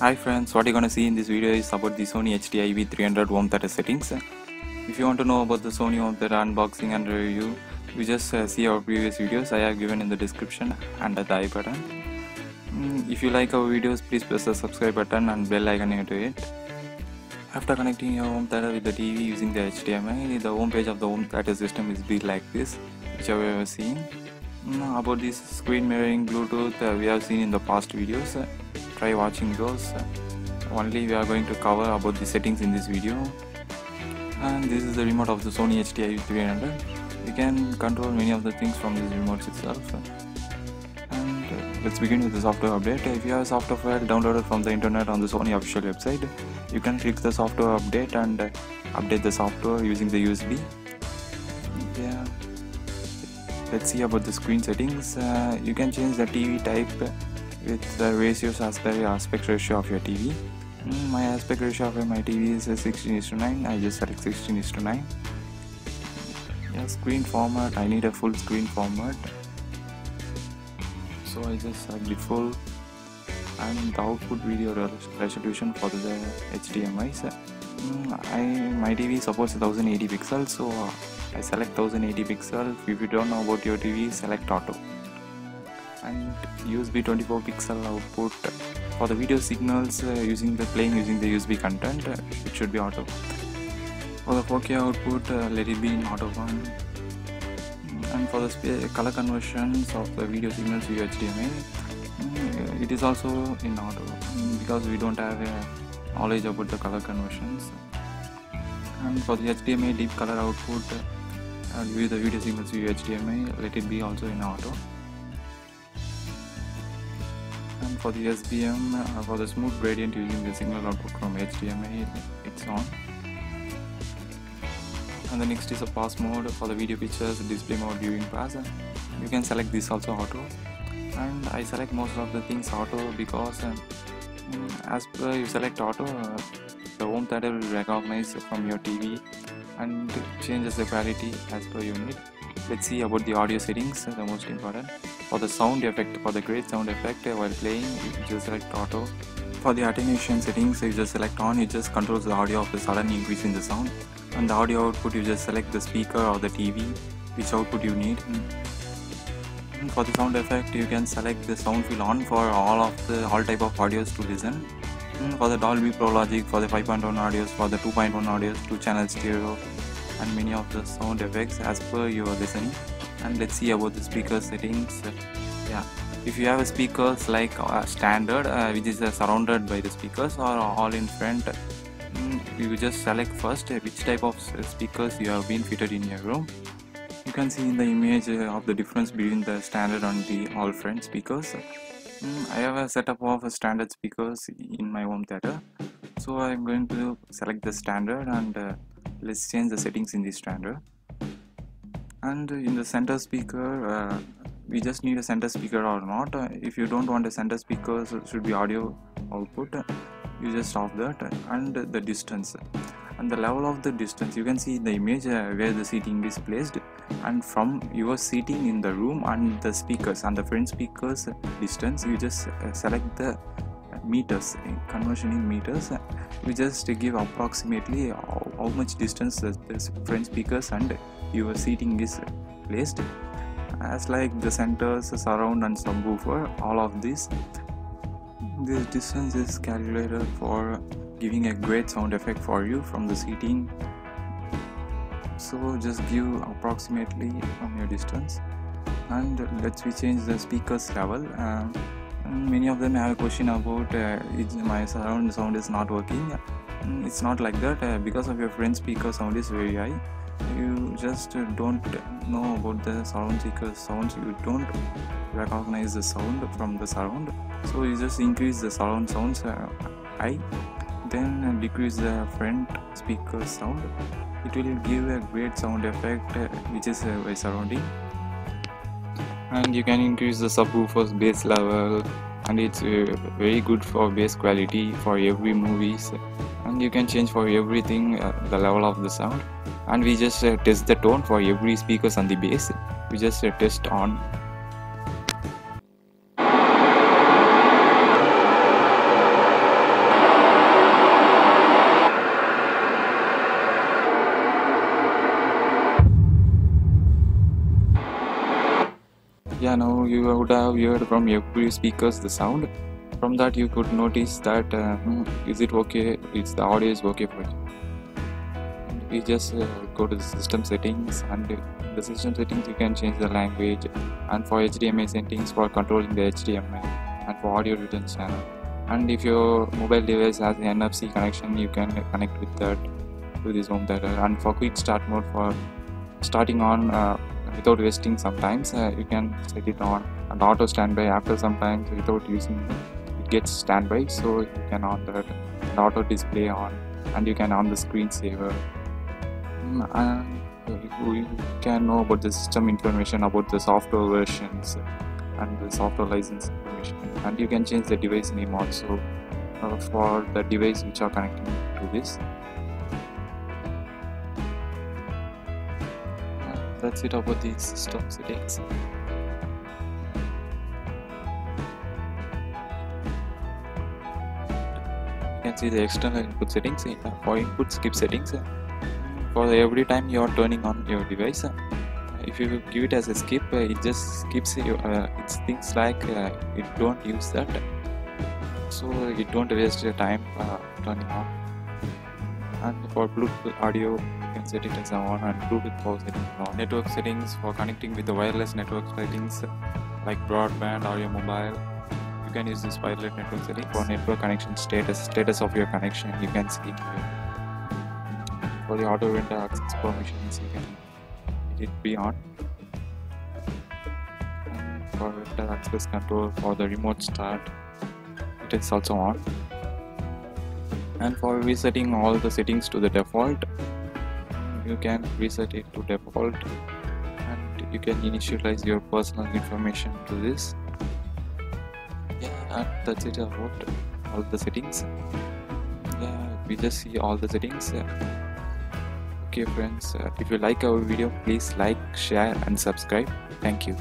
Hi friends, what you're gonna see in this video is about the Sony HDIV300 home theater settings. If you want to know about the Sony home theater unboxing and review, you just see our previous videos I have given in the description and at the I button. If you like our videos, please press the subscribe button and bell icon near to it. After connecting your home theater with the TV using the HDMI, the home page of the home theater system is built like this, which you have ever seen. About this screen mirroring Bluetooth, we have seen in the past videos. Try watching those. Only we are going to cover about the settings in this video. And this is the remote of the Sony HDIV300. You can control many of the things from this remote itself. And let's begin with the software update. If you have a software file downloaded from the internet on the Sony official website, you can click the software update and update the software using the USB. Yeah. Let's see about the screen settings. You can change the TV type with the ratios as per the aspect ratio of your TV. My aspect ratio of my TV is 16:9. I just select 16:9. Yeah, screen format, I need a full screen format, so I just select the full. And the output video resolution for the HDMIs. My TV supports 1080 pixels, so I select 1080 pixel. If you don't know about your TV, select auto. And USB 24 pixel output for the video signals using the USB content, it should be auto. For the 4K output, let it be in auto one. And for the color conversions of the video signals to HDMI, it is also in auto because we don't have knowledge about the color conversions. And for the HDMI deep color output, view the video signals to HDMI, let it be also in auto. And for the SBM, for the smooth gradient using the signal output from HDMI, it's on. And the next is a pass mode for the video pictures, display mode, viewing pass. You can select this also auto. And I select most of the things auto because as per you select auto, the home theater will recognize from your TV and changes the quality as per your need. Let's see about the audio settings, the most important. For the sound effect, for the great sound effect while playing, you just select auto. For the attenuation settings, you just select on, it just controls the audio of the sudden increase in the sound. And the audio output, you just select the speaker or the TV, which output you need. For the sound effect, you can select the sound fill on for all type of audios to listen. For the Dolby Pro Logic, for the 5.1 audios, for the 2.1 audios, 2-channel stereo, and many of the sound effects as per your listening. And let's see about the speaker settings. Yeah, if you have a speakers like standard, which is surrounded by the speakers, or all in front, you just select first which type of speakers you have been fitted in your room. You can see in the image of the difference between the standard and the all front speakers. I have a setup of standard speakers in my home theater, so I'm going to select the standard and let's change the settings in the standard. And in the center speaker, we just need a center speaker or not. If you don't want a center speaker, so it should be audio output, you just off that. And the distance and the level of the distance, you can see in the image where the seating is placed, and from your seating in the room and the speakers and the front speakers distance, you just select the meters, conversion in meters. You just give approximately how much distance the front speakers and your seating is placed, as like the centers, surround and subwoofer, all of this distance is calculated for giving a great sound effect for you from the seating. So just give approximately from your distance. And let's change the speakers level. Many of them have a question about my surround sound is not working. It's not like that. Because of your front speaker sound is very high, you just don't know about the surround speaker sounds, you don't recognize the sound from the surround, so you just increase the surround sounds high, then decrease the front speaker sound. It will give a great sound effect which is by surrounding. And you can increase the subwoofer's bass level, and it's very good for bass quality for every movies. And you can change for everything the level of the sound. And we just test the tone for every speakers on the bass. We just test on. would have heard from every speakers the sound. From that you could notice that is it okay, is the audio is okay for you. And we just go to the system settings, and in the system settings you can change the language, and for HDMI settings for controlling the HDMI, and for audio return channel. And if your mobile device has an NFC connection, you can connect with that to this home theater. And for quick start mode, for starting on without wasting some times, you can set it on and auto standby. After some time, without using it gets standby, so you can on that and auto display on, and you can on the screensaver. And you can know about the system information, about the software versions and the software license information, and you can change the device name also for the device which are connecting to this. That's it about the system settings. You can see the external input settings. For input skip settings, for every time you are turning on your device, if you give it as a skip, it just skips it's things like it don't use that, so it don't waste your time turning on. And for Bluetooth audio, you can set it as on, and Bluetooth power settings on. Network settings, for connecting with the wireless network settings like broadband or your mobile, you can use this wireless network settings. For network connection status of your connection, you can see here. For the auto vendor access permissions, you can let it be on. And for vendor access control, for the remote start, it is also on. And for resetting all the settings to the default, you can reset it to default, and you can initialize your personal information to this. Yeah, and that's it about all the settings. Yeah, we just see all the settings. Okay friends, if you like our video, please like, share and subscribe. Thank you.